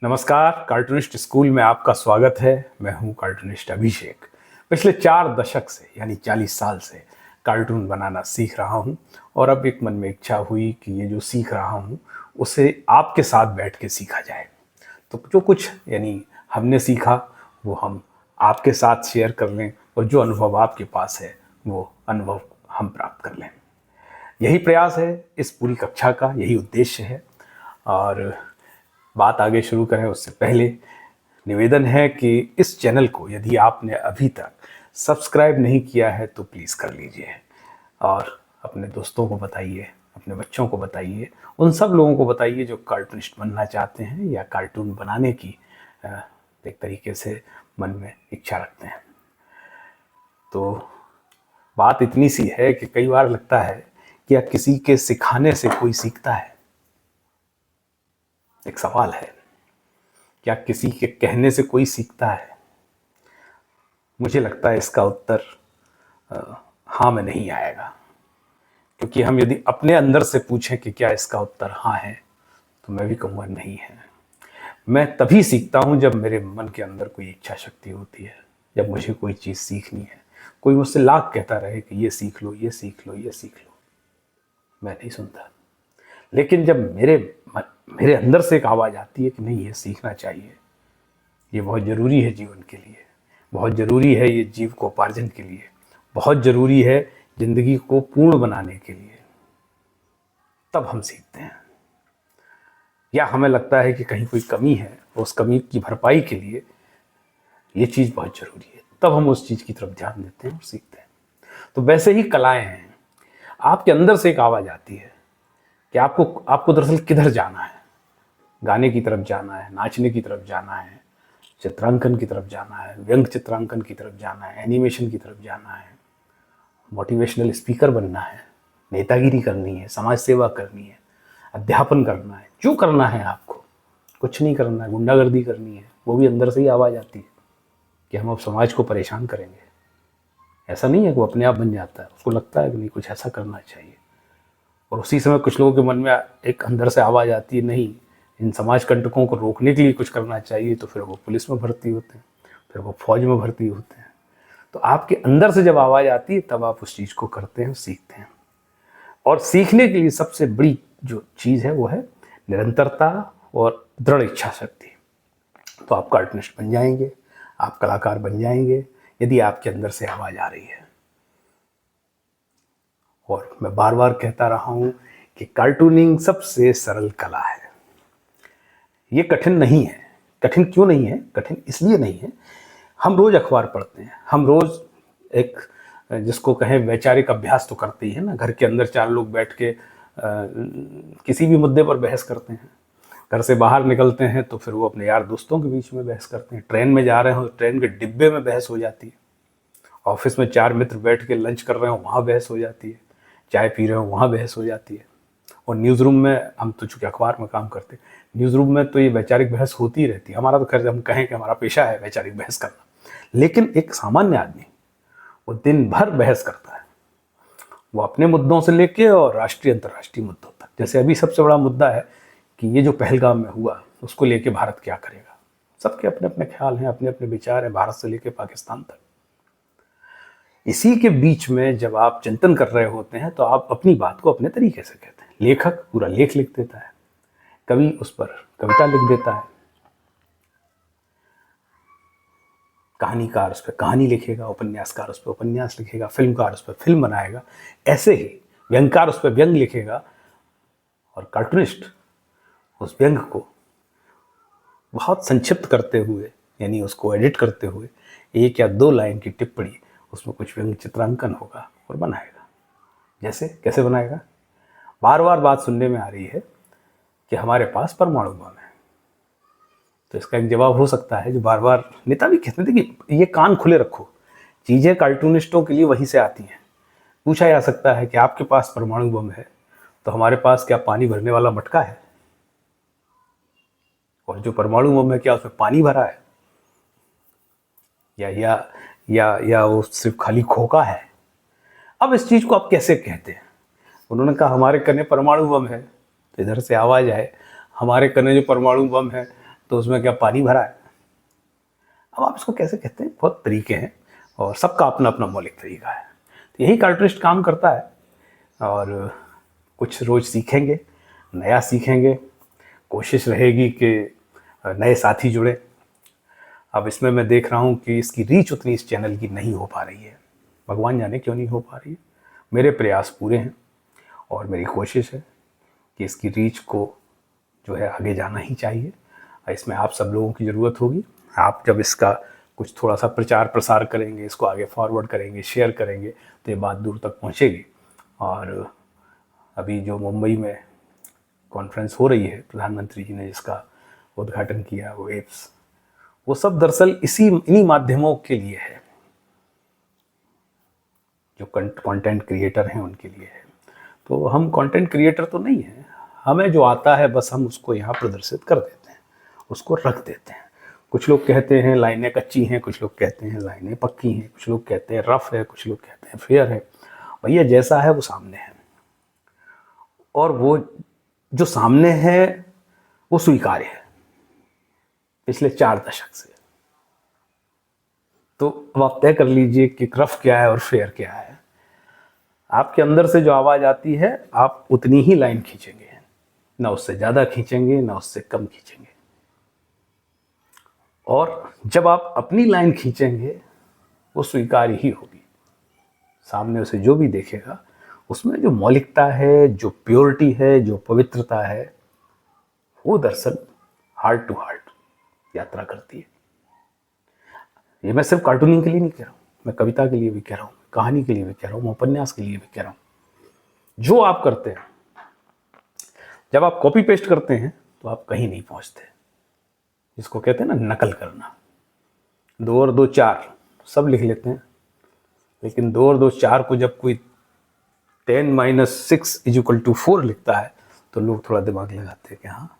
नमस्कार, cartoonist school में आपका स्वागत है। मैं हूं कार्टूनिस्ट अभिषेक। पिछले 4 दशक से यानी 40 साल से कार्टून बनाना सीख रहा हूं और अब एक मन में इच्छा हुई कि ये जो सीख रहा हूं उसे आपके साथ बैठ के सीखा जाए। तो जो कुछ यानी हमने सीखा वो हम आपके साथ शेयर कर लें और जो अनुभव आपके पास है वो अनुभव हम प्राप्त कर लें। यही प्रयास है इस पूरी कक्षा का, यही उद्देश्य है। और बात आगे शुरू करें उससे पहले निवेदन है कि इस चैनल को यदि आपने अभी तक सब्सक्राइब नहीं किया है तो प्लीज़ कर लीजिए और अपने दोस्तों को बताइए, अपने बच्चों को बताइए, उन सब लोगों को बताइए जो कार्टूनिस्ट बनना चाहते हैं या कार्टून बनाने की एक तरीके से मन में इच्छा रखते हैं। तो बात इतनी सी है कि कई बार लगता है कि क्या किसी के सिखाने से कोई सीखता है? एक सवाल है, क्या किसी के कहने से कोई सीखता है? मुझे लगता है इसका उत्तर हाँ में नहीं आएगा, क्योंकि हम यदि अपने अंदर से पूछें कि क्या इसका उत्तर हाँ है तो मैं भी कहूँगा नहीं है। मैं तभी सीखता हूँ जब मेरे मन के अंदर कोई इच्छा शक्ति होती है, जब मुझे कोई चीज़ सीखनी है। कोई मुझसे लाख कहता रहे कि ये सीख लो, ये सीख लो, ये सीख लो, मैं नहीं सुनता। लेकिन जब मेरे अंदर से एक आवाज़ आती है कि नहीं, ये सीखना चाहिए, ये बहुत ज़रूरी है जीवन के लिए, बहुत ज़रूरी है ये जीविकोपार्जन के लिए, बहुत ज़रूरी है ज़िंदगी को पूर्ण बनाने के लिए, तब हम सीखते हैं। या हमें लगता है कि कहीं कोई कमी है और उस कमी की भरपाई के लिए ये चीज़ बहुत ज़रूरी है, तब हम उस चीज़ की तरफ ध्यान देते हैं और सीखते हैं। तो वैसे ही कलाएं हैं, आपके अंदर से एक आवाज़ आती है कि आपको दरअसल किधर जाना है। गाने की तरफ जाना है, नाचने की तरफ जाना है, चित्रांकन की तरफ जाना है, व्यंग चित्रांकन की तरफ जाना है, एनिमेशन की तरफ जाना है, मोटिवेशनल स्पीकर बनना है, नेतागिरी करनी है, समाज सेवा करनी है, अध्यापन करना है, जो करना है आपको, कुछ नहीं करना है, गुंडागर्दी करनी है, वो भी अंदर से ही आवाज़ आती है कि हम अब समाज को परेशान करेंगे। ऐसा नहीं है कि वो अपने आप बन जाता है, उसको लगता है कि नहीं, कुछ ऐसा करना चाहिए। और उसी समय कुछ लोगों के मन में एक अंदर से आवाज़ आती है, नहीं, इन समाज कंटकों को रोकने के लिए कुछ करना चाहिए। तो फिर वो पुलिस में भर्ती होते हैं, फिर वो फौज में भर्ती होते हैं। तो आपके अंदर से जब आवाज़ आती है तब आप उस चीज़ को करते हैं, सीखते हैं। और सीखने के लिए सबसे बड़ी जो चीज़ है वो है निरंतरता और दृढ़ इच्छा शक्ति। तो आप कार्टूनिस्ट बन जाएंगे, आप कलाकार बन जाएंगे यदि आपके अंदर से आवाज़ आ रही है। और मैं बार बार कहता रहा हूँ कि कार्टूनिंग सबसे सरल कला है। ये कठिन नहीं है। कठिन क्यों नहीं है? कठिन इसलिए नहीं है, हम रोज़ अखबार पढ़ते हैं, हम रोज़ एक जिसको कहें वैचारिक अभ्यास तो करते ही है ना। घर के अंदर 4 लोग बैठ के किसी भी मुद्दे पर बहस करते हैं। घर से बाहर निकलते हैं तो फिर वो अपने यार दोस्तों के बीच में बहस करते हैं। ट्रेन में जा रहे हो तो ट्रेन के डिब्बे में बहस हो जाती है। ऑफिस में 4 मित्र बैठ के लंच कर रहे हो, वहाँ बहस हो जाती है। चाय पी रहे हो, वहाँ बहस हो जाती है। और न्यूज़ रूम में, हम तो चूँकि अखबार में काम करते हैं, न्यूज़ रूम में तो ये वैचारिक बहस होती ही रहती है। हमारा तो खैर हम कहें कि हमारा पेशा है वैचारिक बहस करना। लेकिन एक सामान्य आदमी वो दिन भर बहस करता है, वो अपने मुद्दों से लेके और राष्ट्रीय अंतर्राष्ट्रीय मुद्दों तक। जैसे अभी सबसे बड़ा मुद्दा है कि ये जो पहलगाम में हुआ उसको लेके भारत क्या करेगा। सबके अपने अपने ख्याल हैं, अपने अपने विचार हैं, भारत से लेके पाकिस्तान तक। इसी के बीच में जब आप चिंतन कर रहे होते हैं तो आप अपनी बात को अपने तरीके से कहते हैं। लेखक पूरा लेख लिख देता है, कवि उस पर कविता लिख देता है, कहानीकार उस पर कहानी लिखेगा, उपन्यासकार उस पर उपन्यास लिखेगा, फिल्मकार उस पर फिल्म बनाएगा। ऐसे ही व्यंगकार उस पर व्यंग लिखेगा और कार्टूनिस्ट उस व्यंग को बहुत संक्षिप्त करते हुए, यानी उसको एडिट करते हुए 1 या 2 लाइन की टिप्पणी, उसमें कुछ व्यंग चित्रांकन होगा और बनाएगा। जैसे कैसे बनाएगा? बार बार बात सुनने में आ रही है कि हमारे पास परमाणु बम है। तो इसका एक जवाब हो सकता है जो बार बार नेता भी कहते हैं कि ये कान खुले रखो, चीज़ें कार्टूनिस्टों के लिए वहीं से आती हैं। पूछा जा सकता है कि आपके पास परमाणु बम है तो हमारे पास क्या पानी भरने वाला मटका है? और जो परमाणु बम है क्या उसमें पानी भरा है या वो सिर्फ खाली खोखा है? अब इस चीज़ को आप कैसे कहते हैं? उन्होंने कहा हमारे कने परमाणु बम है, तो इधर से आवाज़ आए हमारे कने जो परमाणु बम है तो उसमें क्या पानी भरा है? अब आप इसको कैसे कहते हैं, बहुत तरीके हैं और सबका अपना अपना मौलिक तरीका है। तो यही कार्टूनिस्ट काम करता है और कुछ रोज़ सीखेंगे, नया सीखेंगे, कोशिश रहेगी कि नए साथी जुड़े। अब इसमें मैं देख रहा हूँ कि इसकी रीच उतनी इस चैनल की नहीं हो पा रही है, भगवान जाने क्यों नहीं हो पा रही है। मेरे प्रयास पूरे हैं और मेरी कोशिश है कि इसकी रीच को जो है आगे जाना ही चाहिए। इसमें आप सब लोगों की ज़रूरत होगी। आप जब इसका कुछ थोड़ा सा प्रचार प्रसार करेंगे, इसको आगे फॉरवर्ड करेंगे, शेयर करेंगे, तो ये बात दूर तक पहुँचेगी। और अभी जो मुंबई में कॉन्फ्रेंस हो रही है, प्रधानमंत्री जी ने जिसका उद्घाटन किया, वो एप्स, वो सब दरअसल इन्हीं माध्यमों के लिए है, जो कंटेंट क्रिएटर हैं उनके लिए है। तो हम कंटेंट क्रिएटर तो नहीं हैं, हमें जो आता है बस हम उसको यहाँ प्रदर्शित कर देते हैं, उसको रख देते हैं। कुछ लोग कहते हैं लाइनें कच्ची हैं, कुछ लोग कहते हैं लाइनें पक्की हैं, कुछ लोग कहते हैं रफ है, कुछ लोग कहते हैं फेयर है। भैया जैसा है वो सामने है, और वो जो सामने है वो स्वीकार्य है पिछले 4 दशक से। तो अब आप तय कर लीजिए कि रफ क्या है और फेयर क्या है। आपके अंदर से जो आवाज़ आती है आप उतनी ही लाइन खींचेंगे, ना उससे ज़्यादा खींचेंगे ना उससे कम खींचेंगे। और जब आप अपनी लाइन खींचेंगे वो स्वीकार्य ही होगी। सामने उसे जो भी देखेगा उसमें जो मौलिकता है, जो प्योरिटी है, जो पवित्रता है, वो दरअसल हार्ट टू हार्ट यात्रा करती है। ये मैं सिर्फ कार्टूनिंग के लिए नहीं कह रहा हूँ, मैं कविता के लिए भी कह रहा हूँ, कहानी के लिए भी कह रहा हूँ, उपन्यास के लिए भी कह रहा हूँ। जो आप करते हैं, जब आप कॉपी पेस्ट करते हैं तो आप कहीं नहीं पहुँचते, जिसको कहते हैं ना नकल करना। 2 और 2 4 सब लिख लेते हैं, लेकिन 2 और 2 4 को जब कोई 10 - 6 = 4 लिखता है तो लोग थोड़ा दिमाग लगाते हैं कि हाँ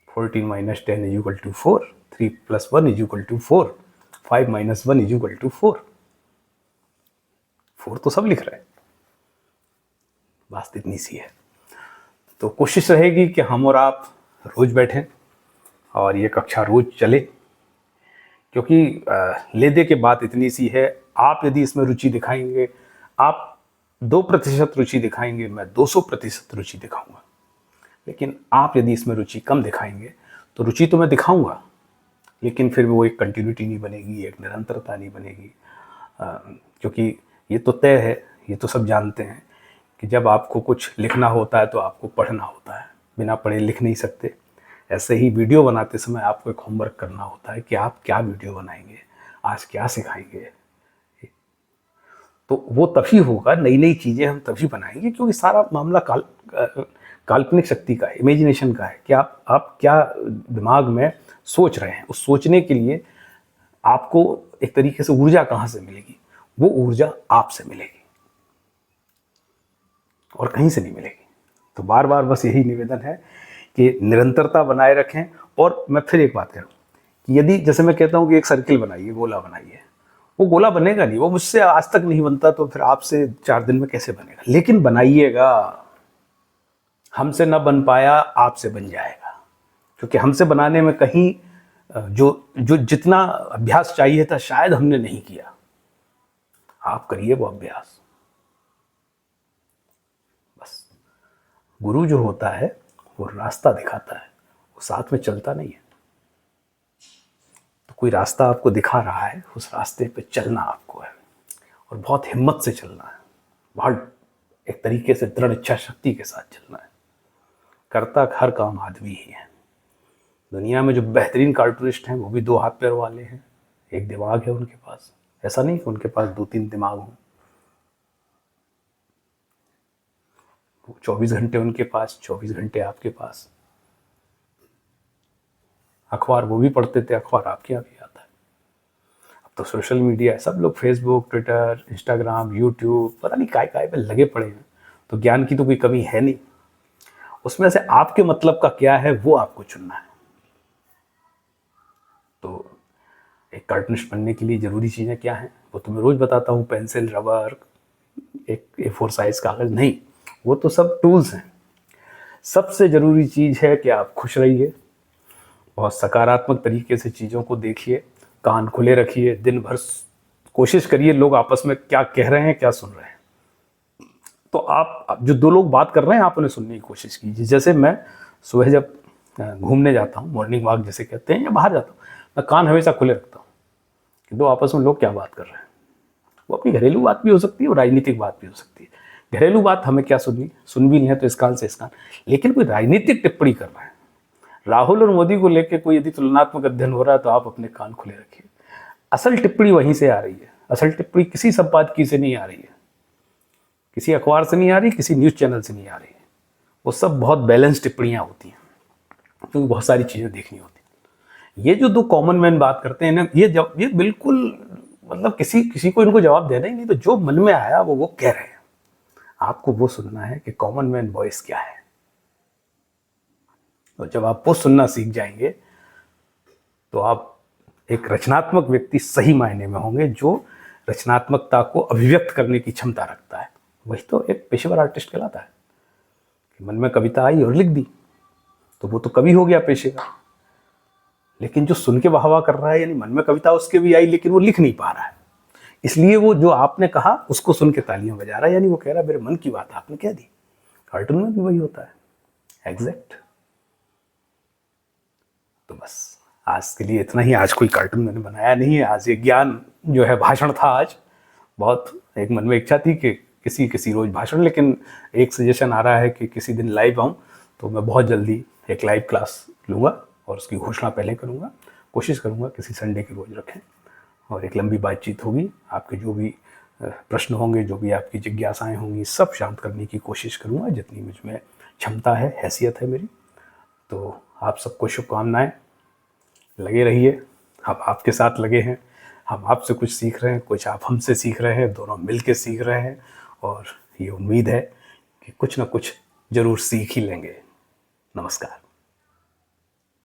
14 - 10 = 4, 3 + 1 = 4, 5 - 1 = 4। 4 तो सब लिख रहे हैं, बात इतनी सी है। तो कोशिश रहेगी कि हम और आप रोज बैठें और ये कक्षा रोज चले, क्योंकि ले दे के बात इतनी सी है। आप यदि इसमें रुचि दिखाएंगे, आप 2% रुचि दिखाएंगे, मैं 200% रुचि दिखाऊंगा। लेकिन आप यदि इसमें रुचि कम दिखाएंगे तो रुचि तो मैं दिखाऊंगा, लेकिन फिर वो एक कंटिन्यूटी नहीं बनेगी, एक निरंतरता नहीं बनेगी। क्योंकि ये तो तय है, ये तो सब जानते हैं कि जब आपको कुछ लिखना होता है तो आपको पढ़ना होता है, बिना पढ़े लिख नहीं सकते। ऐसे ही वीडियो बनाते समय आपको एक होमवर्क करना होता है कि आप क्या वीडियो बनाएंगे, आज क्या सिखाएंगे। तो वो तभी होगा, नई नई चीज़ें हम तभी बनाएंगे, क्योंकि सारा मामला काल्पनिक शक्ति का है, इमेजिनेशन का है कि आप क्या दिमाग में सोच रहे हैं। उस सोचने के लिए आपको एक तरीके से ऊर्जा कहाँ से मिलेगी? वो ऊर्जा आपसे मिलेगी और कहीं से नहीं मिलेगी। तो बार बार बस यही निवेदन है कि निरंतरता बनाए रखें। और मैं फिर एक बात करूं कि यदि जैसे मैं कहता हूं कि एक सर्किल बनाइए, गोला बनाइए, वो गोला बनेगा नहीं, वो मुझसे आज तक नहीं बनता, तो फिर आपसे 4 दिन में कैसे बनेगा? लेकिन बनाइएगा, हमसे ना बन पाया, आपसे बन जाएगा। क्योंकि हमसे बनाने में कहीं जो जितना अभ्यास चाहिए था शायद हमने नहीं किया। आप करिए वो अभ्यास। बस गुरु जो होता है वो रास्ता दिखाता है, वो साथ में चलता नहीं है। तो कोई रास्ता आपको दिखा रहा है, उस रास्ते पे चलना आपको है, और बहुत हिम्मत से चलना है, बहुत एक तरीके से दृढ़ इच्छा शक्ति के साथ चलना है। करता हर काम आदमी ही है। दुनिया में जो बेहतरीन कार्टूनिस्ट हैं वो भी 2 हाथ पैर वाले हैं, एक दिमाग है उनके पास। ऐसा नहीं कि उनके पास 2-3 दिमाग हों। 24 घंटे उनके पास, 24 घंटे आपके पास। अखबार वो भी पढ़ते थे, अखबार आपके यहाँ भी आता है। अब तो सोशल मीडिया है, सब लोग फेसबुक, ट्विटर, इंस्टाग्राम, यूट्यूब, पता नहीं काय पे लगे पड़े हैं। तो ज्ञान की तो कोई कमी है नहीं। उसमें से आपके मतलब का क्या है वो आपको चुनना है। तो एक कार्टूनिस्ट बनने के लिए ज़रूरी चीज़ें क्या हैं वो तो मैं रोज़ बताता हूँ। पेंसिल, रबर, एक A4 साइज़ कागज़ नहीं, वो तो सब टूल्स हैं। सबसे ज़रूरी चीज़ है कि आप खुश रहिए, बहुत सकारात्मक तरीके से चीज़ों को देखिए, कान खुले रखिए, दिन भर कोशिश करिए लोग आपस में क्या कह रहे हैं, क्या सुन रहे हैं। तो आप जो दो लोग बात कर रहे हैं आप उन्हें सुनने की कोशिश कीजिए। जैसे मैं सुबह जब घूमने जाता हूँ, मॉर्निंग वॉक जिसे कहते हैं, या बाहर जाता हूँ, मैं कान हमेशा खुले रखता हूँ कि दो आपस में लोग क्या बात कर रहे हैं। वो अपनी घरेलू बात भी हो सकती है और राजनीतिक बात भी हो सकती है। घरेलू बात हमें क्या सुननी, सुन भी नहीं है तो इस कान से इस कान, लेकिन कोई राजनीतिक टिप्पणी कर रहा है, राहुल और मोदी को लेकर कोई यदि तुलनात्मक अध्ययन हो रहा है, तो आप अपने कान खुले रखिए। असल टिप्पणी वहीं से आ रही है। असल टिप्पणी किसी संपादकीय से नहीं आ रही है, किसी अखबार से नहीं आ रही, किसी न्यूज़ चैनल से नहीं आ रही है। वो सब बहुत बैलेंस टिप्पणियाँ होती हैं, क्योंकि बहुत सारी चीज़ें देखनी होती हैं। ये जो दो कॉमन मैन बात करते हैं ना, ये बिल्कुल मतलब किसी को इनको जवाब देना ही नहीं, तो जो मन में आया वो कह रहे हैं। आपको वो सुनना है कि कॉमन मैन वॉइस क्या है। तो जब आप वो सुनना सीख जाएंगे तो आप एक रचनात्मक व्यक्ति सही मायने में होंगे, जो रचनात्मकता को अभिव्यक्त करने की क्षमता रखता है। वही तो एक पेशेवर आर्टिस्ट कहलाता है कि मन में कविता आई और लिख दी, तो वो तो कवि हो गया पेशेवर। लेकिन जो सुन के वाह वाह कर रहा है, यानी मन में कविता उसके भी आई लेकिन वो लिख नहीं पा रहा है, इसलिए वो जो आपने कहा उसको सुन के तालियां बजा रहा है, यानी वो कह रहा है मेरे मन की बात आपने कह दी। कार्टून में भी वही होता है, एग्जैक्ट। तो बस आज के लिए इतना ही। आज कोई कार्टून मैंने बनाया नहीं है, आज ये ज्ञान जो है भाषण था। आज बहुत एक मन में इच्छा थी कि किसी रोज भाषण, लेकिन एक सजेशन आ रहा है कि किसी दिन लाइव आऊँ, तो मैं बहुत जल्दी एक लाइव क्लास लूँगा और उसकी घोषणा पहले करूँगा। कोशिश करूँगा किसी संडे के रोज रखें और एक लंबी बातचीत होगी। आपके जो भी प्रश्न होंगे, जो भी आपकी जिज्ञासाएं होंगी, सब शांत करने की कोशिश करूँगा जितनी मुझ में क्षमता है, हैसियत है मेरी। तो आप सबको शुभकामनाएं। लगे रहिए, हम आपके साथ लगे हैं, हम आपसे कुछ सीख रहे हैं, कुछ आप हमसे सीख रहे हैं, दोनों मिल के सीख रहे हैं, और ये उम्मीद है कि कुछ ना कुछ जरूर सीख ही लेंगे। नमस्कार।